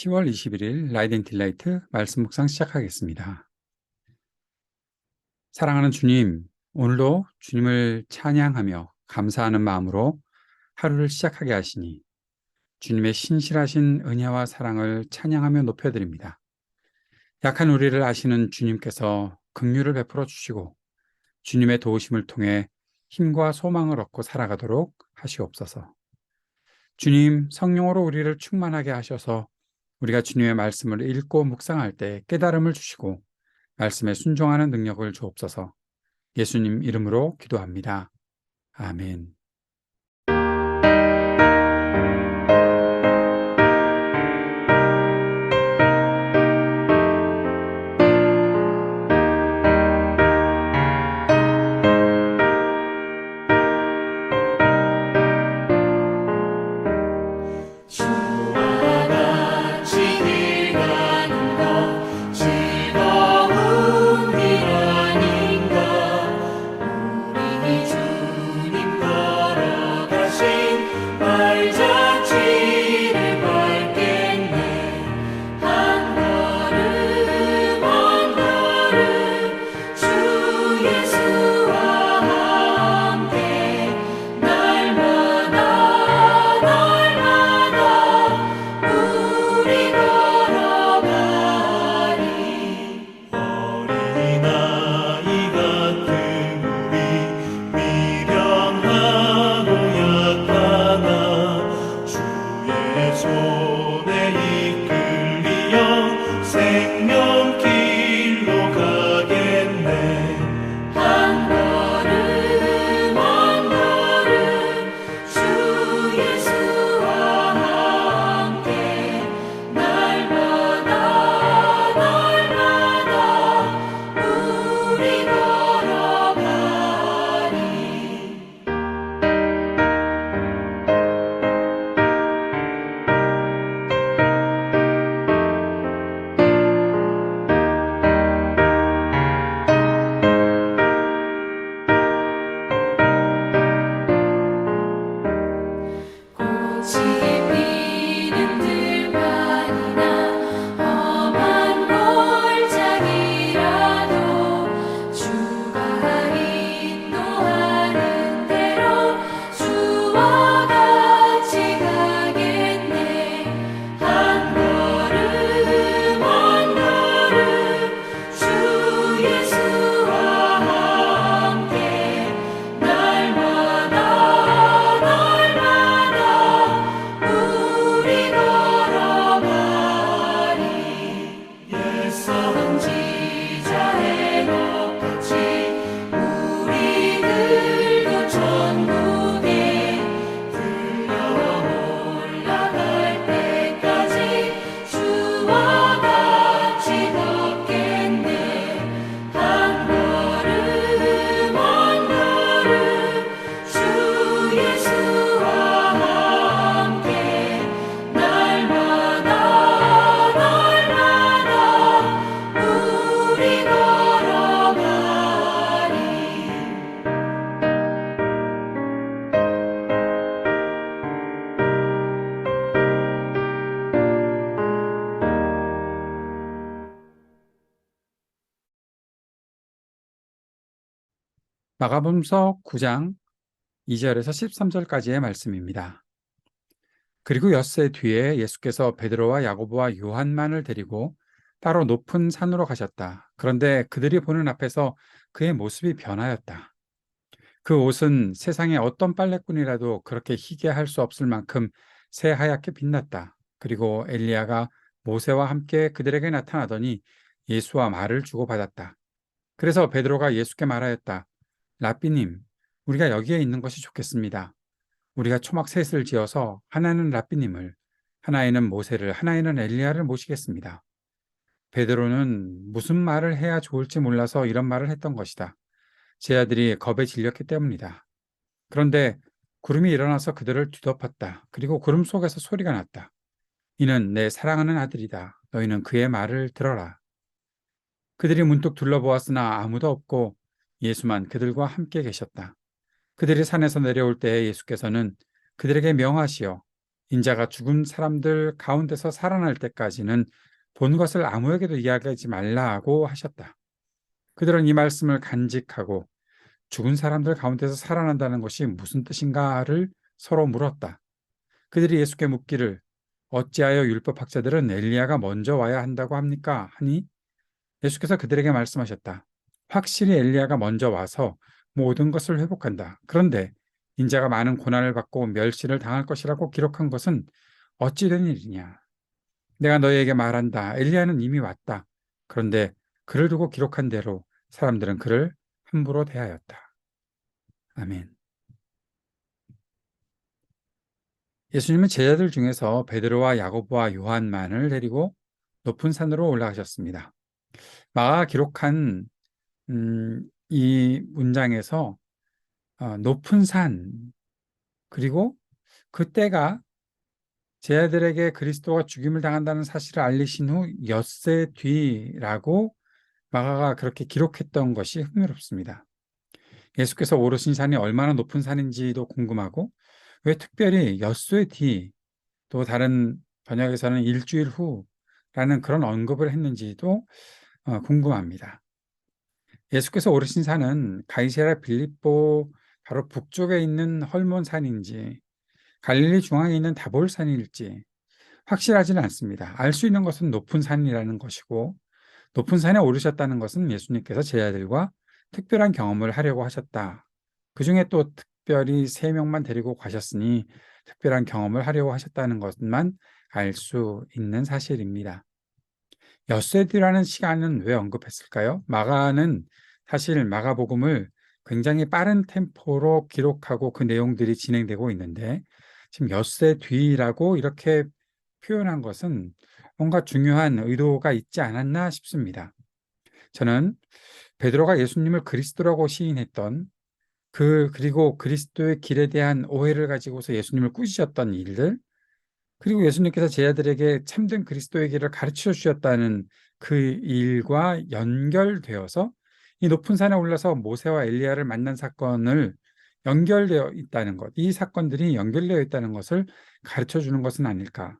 10월 21일 라이딩 딜라이트 말씀 묵상 시작하겠습니다. 사랑하는 주님, 오늘도 주님을 찬양하며 감사하는 마음으로 하루를 시작하게 하시니 주님의 신실하신 은혜와 사랑을 찬양하며 높여드립니다. 약한 우리를 아시는 주님께서 긍휼을 베풀어 주시고 주님의 도우심을 통해 힘과 소망을 얻고 살아가도록 하시옵소서. 주님, 성령으로 우리를 충만하게 하셔서 우리가 주님의 말씀을 읽고 묵상할 때 깨달음을 주시고 말씀에 순종하는 능력을 주옵소서. 예수님 이름으로 기도합니다. 아멘. 마가복음서 9장 2절에서 13절까지의 말씀입니다. 그리고 엿새 뒤에 예수께서 베드로와 야고보와 요한만을 데리고 따로 높은 산으로 가셨다. 그런데 그들이 보는 앞에서 그의 모습이 변하였다. 그 옷은 세상의 어떤 빨래꾼이라도 그렇게 희게 할 수 없을 만큼 새하얗게 빛났다. 그리고 엘리야가 모세와 함께 그들에게 나타나더니 예수와 말을 주고받았다. 그래서 베드로가 예수께 말하였다. 라삐님, 우리가 여기에 있는 것이 좋겠습니다. 우리가 초막 셋을 지어서 하나는 라삐님을, 하나에는 모세를, 하나에는 엘리야를 모시겠습니다. 베드로는 무슨 말을 해야 좋을지 몰라서 이런 말을 했던 것이다. 제 아들이 겁에 질렸기 때문이다. 그런데 구름이 일어나서 그들을 뒤덮었다. 그리고 구름 속에서 소리가 났다. 이는 내 사랑하는 아들이다. 너희는 그의 말을 들어라. 그들이 문득 둘러보았으나 아무도 없고 예수만 그들과 함께 계셨다. 그들이 산에서 내려올 때에 예수께서는 그들에게 명하시어 인자가 죽은 사람들 가운데서 살아날 때까지는 본 것을 아무에게도 이야기하지 말라고 하셨다. 그들은 이 말씀을 간직하고 죽은 사람들 가운데서 살아난다는 것이 무슨 뜻인가를 서로 물었다. 그들이 예수께 묻기를 어찌하여 율법학자들은 엘리야가 먼저 와야 한다고 합니까? 하니 예수께서 그들에게 말씀하셨다. 확실히 엘리야가 먼저 와서 모든 것을 회복한다. 그런데 인자가 많은 고난을 받고 멸시를 당할 것이라고 기록한 것은 어찌 된 일이냐? 내가 너희에게 말한다. 엘리야는 이미 왔다. 그런데 그를 두고 기록한 대로 사람들은 그를 함부로 대하였다. 아멘. 예수님은 제자들 중에서 베드로와 야고보와 요한만을 데리고 높은 산으로 올라가셨습니다. 마가가 기록한 이 문장에서 높은 산 그리고 그때가 제자들에게 그리스도가 죽임을 당한다는 사실을 알리신 후 엿새 뒤라고 마가가 그렇게 기록했던 것이 흥미롭습니다. 예수께서 오르신 산이 얼마나 높은 산인지도 궁금하고 왜 특별히 엿새 뒤 또 다른 번역에서는 일주일 후라는 그런 언급을 했는지도 궁금합니다. 예수께서 오르신 산은 가이사랴 빌립보 바로 북쪽에 있는 헐몬 산인지 갈릴리 중앙에 있는 다볼 산일지 확실하지는 않습니다. 알 수 있는 것은 높은 산이라는 것이고 높은 산에 오르셨다는 것은 예수님께서 제자들과 특별한 경험을 하려고 하셨다. 그 중에 또 특별히 3명만 데리고 가셨으니 특별한 경험을 하려고 하셨다는 것만 알 수 있는 사실입니다. 엿새뒤라는 시간은 왜 언급했을까요? 마가는 사실 마가복음을 굉장히 빠른 템포로 기록하고 그 내용들이 진행되고 있는데 지금 엿새 뒤라고 이렇게 표현한 것은 뭔가 중요한 의도가 있지 않았나 싶습니다. 저는 베드로가 예수님을 그리스도라고 시인했던 그리고 그리스도의 길에 대한 오해를 가지고서 예수님을 꾸짖었던 일들 그리고 예수님께서 제자들에게 참된 그리스도의 길을 가르쳐 주셨다는 그 일과 연결되어서 이 높은 산에 올라서 모세와 엘리야를 만난 사건을 연결되어 있다는 것, 이 사건들이 연결되어 있다는 것을 가르쳐 주는 것은 아닐까.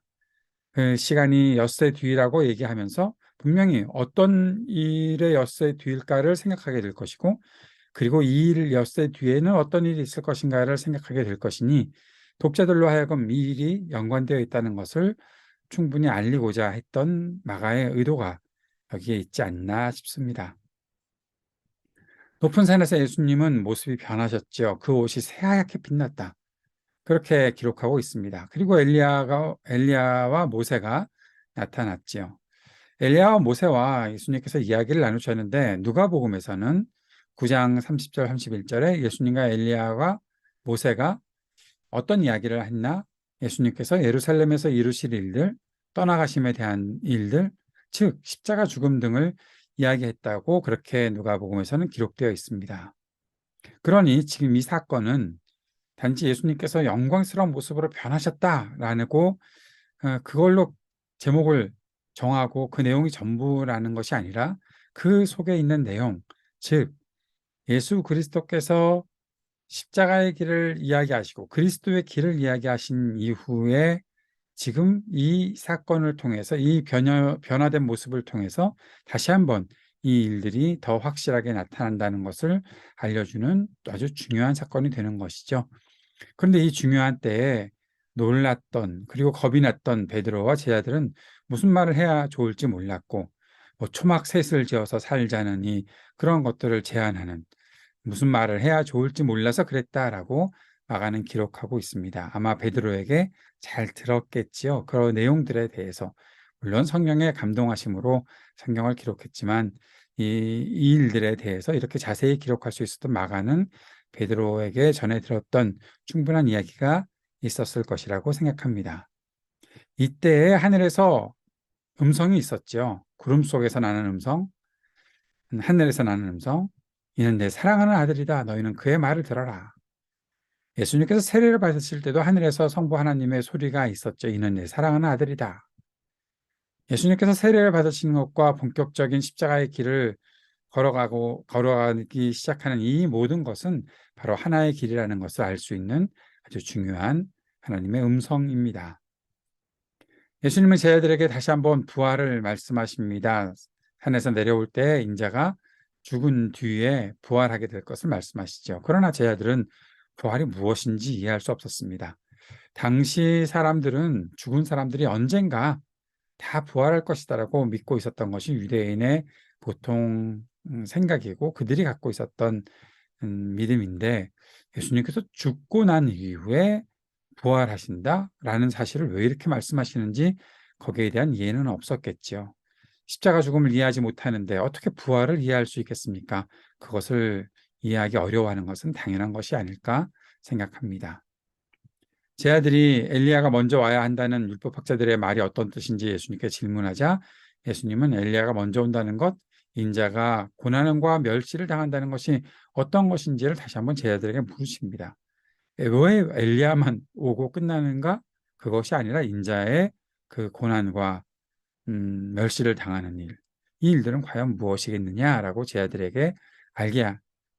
그 시간이 엿새 뒤라고 얘기하면서 분명히 어떤 일의 엿새 뒤일까를 생각하게 될 것이고 그리고 이 일 엿새 뒤에는 어떤 일이 있을 것인가를 생각하게 될 것이니 독자들로 하여금 이 일이 연관되어 있다는 것을 충분히 알리고자 했던 마가의 의도가 여기에 있지 않나 싶습니다. 높은 산에서 예수님은 모습이 변하셨죠. 그 옷이 새하얗게 빛났다. 그렇게 기록하고 있습니다. 그리고 엘리야와 모세가 나타났지요. 엘리야와 모세와 예수님께서 이야기를 나누셨는데 누가복음에서는 9장 30절 31절에 예수님과 엘리야와 모세가 어떤 이야기를 했나? 예수님께서 예루살렘에서 이루실 일들, 떠나가심에 대한 일들, 즉 십자가 죽음 등을 이야기했다고 그렇게 누가복음에서는 기록되어 있습니다. 그러니 지금 이 사건은 단지 예수님께서 영광스러운 모습으로 변하셨다라고 그걸로 제목을 정하고 그 내용이 전부라는 것이 아니라 그 속에 있는 내용, 즉 예수 그리스도께서 십자가의 길을 이야기하시고 그리스도의 길을 이야기하신 이후에 지금 이 사건을 통해서 이 변화된 모습을 통해서 다시 한번 이 일들이 더 확실하게 나타난다는 것을 알려주는 아주 중요한 사건이 되는 것이죠. 그런데 이 중요한 때에 놀랐던 그리고 겁이 났던 베드로와 제자들은 무슨 말을 해야 좋을지 몰랐고 뭐 초막 셋을 지어서 살자느니 그런 것들을 제안하는 무슨 말을 해야 좋을지 몰라서 그랬다라고 마가는 기록하고 있습니다. 아마 베드로에게 잘 들었겠지요. 그런 내용들에 대해서 물론 성령의 감동하심으로 성경을 기록했지만 이 일들에 대해서 이렇게 자세히 기록할 수 있었던 마가는 베드로에게 전해 들었던 충분한 이야기가 있었을 것이라고 생각합니다. 이때에 하늘에서 음성이 있었죠. 구름 속에서 나는 음성, 하늘에서 나는 음성, 이는 내 사랑하는 아들이다. 너희는 그의 말을 들어라. 예수님께서 세례를 받으실 때도 하늘에서 성부 하나님의 소리가 있었죠. 이는 내 사랑하는 아들이다. 예수님께서 세례를 받으시는 것과 본격적인 십자가의 길을 걸어가기 시작하는 이 모든 것은 바로 하나의 길이라는 것을 알 수 있는 아주 중요한 하나님의 음성입니다. 예수님은 제자들에게 다시 한번 부활을 말씀하십니다. 산에서 내려올 때 인자가 죽은 뒤에 부활하게 될 것을 말씀하시죠. 그러나 제자들은 부활이 무엇인지 이해할 수 없었습니다. 당시 사람들은 죽은 사람들이 언젠가 다 부활할 것이다라고 믿고 있었던 것이 유대인의 보통 생각이고 그들이 갖고 있었던 믿음인데, 예수님께서 죽고 난 이후에 부활하신다라는 사실을 왜 이렇게 말씀하시는지 거기에 대한 이해는 없었겠지요. 십자가 죽음을 이해하지 못하는데 어떻게 부활을 이해할 수 있겠습니까? 그것을 이해하기 어려워하는 것은 당연한 것이 아닐까 생각합니다. 제 아들이 엘리야가 먼저 와야 한다는 율법학자들의 말이 어떤 뜻인지 예수님께 질문하자, 예수님은 엘리야가 먼저 온다는 것, 인자가 고난과 멸시를 당한다는 것이 어떤 것인지를 다시 한번 제 아들에게 물으십니다. 왜 엘리야만 오고 끝나는가? 그것이 아니라 인자의 그 고난과 멸시를 당하는 일, 이 일들은 과연 무엇이겠느냐라고 제 아들에게 알게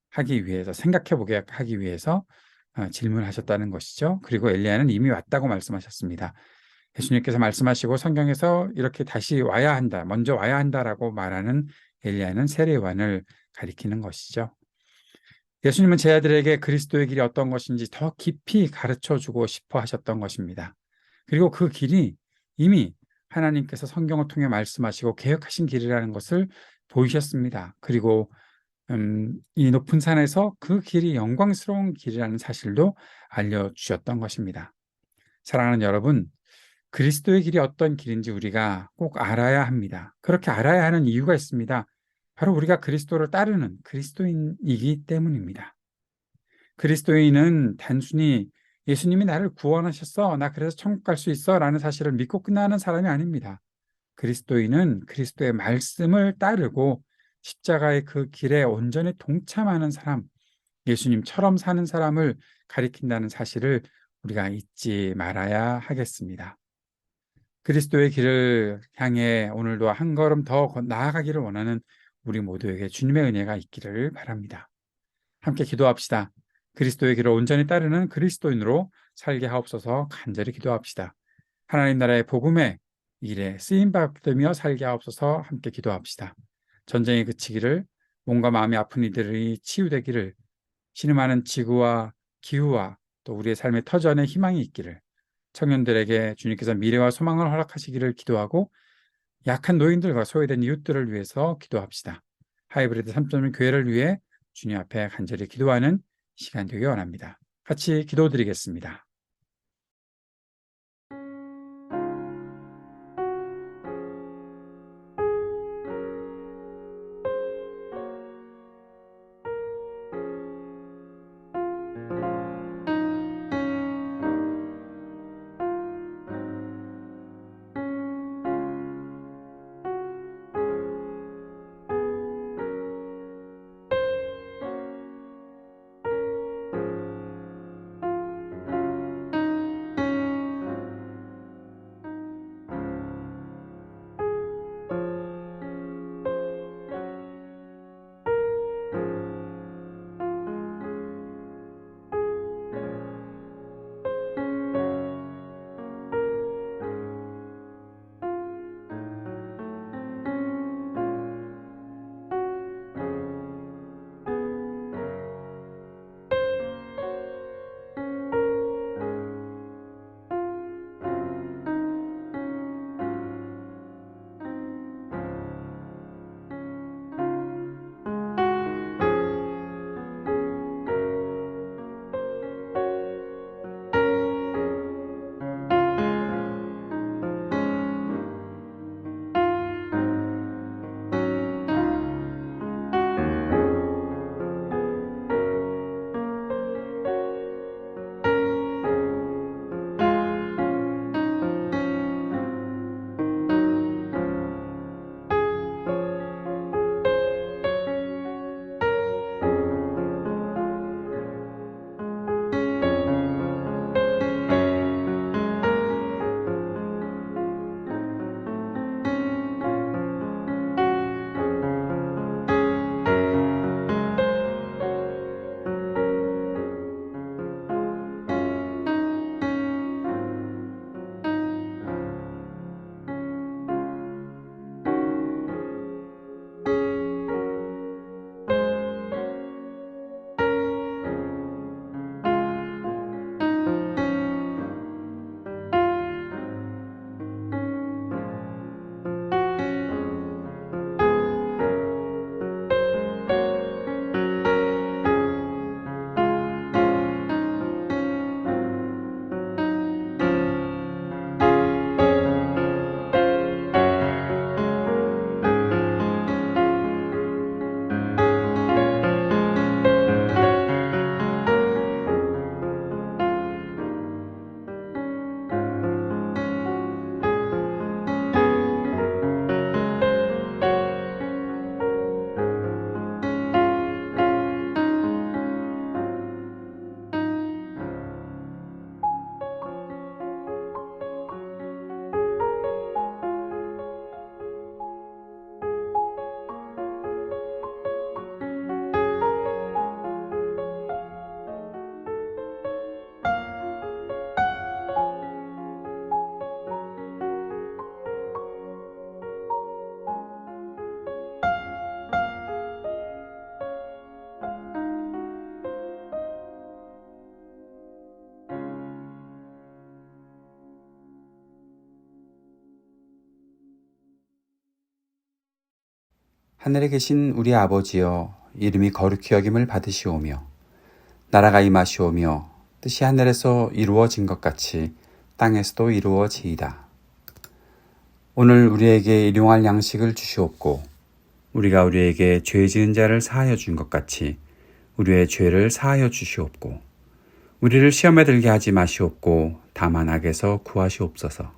하기 위해서, 생각해 보게 하기 위해서 질문하셨다는 것이죠. 그리고 엘리야는 이미 왔다고 말씀하셨습니다. 예수님께서 말씀하시고 성경에서 이렇게 다시 와야 한다, 먼저 와야 한다라고 말하는 엘리야는 세례요한을 가리키는 것이죠. 예수님은 제 아들에게 그리스도의 길이 어떤 것인지 더 깊이 가르쳐 주고 싶어 하셨던 것입니다. 그리고 그 길이 이미 하나님께서 성경을 통해 말씀하시고 계획하신 길이라는 것을 보이셨습니다. 그리고 이 높은 산에서 그 길이 영광스러운 길이라는 사실도 알려주셨던 것입니다. 사랑하는 여러분, 그리스도의 길이 어떤 길인지 우리가 꼭 알아야 합니다. 그렇게 알아야 하는 이유가 있습니다. 바로 우리가 그리스도를 따르는 그리스도인이기 때문입니다. 그리스도인은 단순히 예수님이 나를 구원하셨어, 나 그래서 천국 갈 수 있어 라는 사실을 믿고 끝나는 사람이 아닙니다. 그리스도인은 그리스도의 말씀을 따르고 십자가의 그 길에 온전히 동참하는 사람, 예수님처럼 사는 사람을 가리킨다는 사실을 우리가 잊지 말아야 하겠습니다. 그리스도의 길을 향해 오늘도 한 걸음 더 나아가기를 원하는 우리 모두에게 주님의 은혜가 있기를 바랍니다. 함께 기도합시다. 그리스도의 길을 온전히 따르는 그리스도인으로 살게 하옵소서. 간절히 기도합시다. 하나님 나라의 복음의 일에 쓰임받으며 살게 하옵소서. 함께 기도합시다. 전쟁이 그치기를, 몸과 마음이 아픈 이들이 치유되기를, 신음하는 지구와 기후와 또 우리의 삶의 터전에 희망이 있기를, 청년들에게 주님께서 미래와 소망을 허락하시기를 기도하고, 약한 노인들과 소외된 이웃들을 위해서 기도합시다. 하이브리드 3.1 교회를 위해 주님 앞에 간절히 기도하는 시간 되기 원합니다. 같이 기도드리겠습니다. 하늘에 계신 우리 아버지여, 이름이 거룩히 여김을 받으시오며 나라가 임하시오며 뜻이 하늘에서 이루어진 것 같이 땅에서도 이루어지이다. 오늘 우리에게 일용할 양식을 주시옵고 우리가 우리에게 죄 지은 자를 사하여 준 것 같이 우리의 죄를 사하여 주시옵고 우리를 시험에 들게 하지 마시옵고 다만 악에서 구하시옵소서.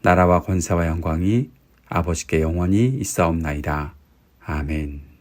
나라와 권세와 영광이 아버지께 영원히 있사옵나이다. 아멘.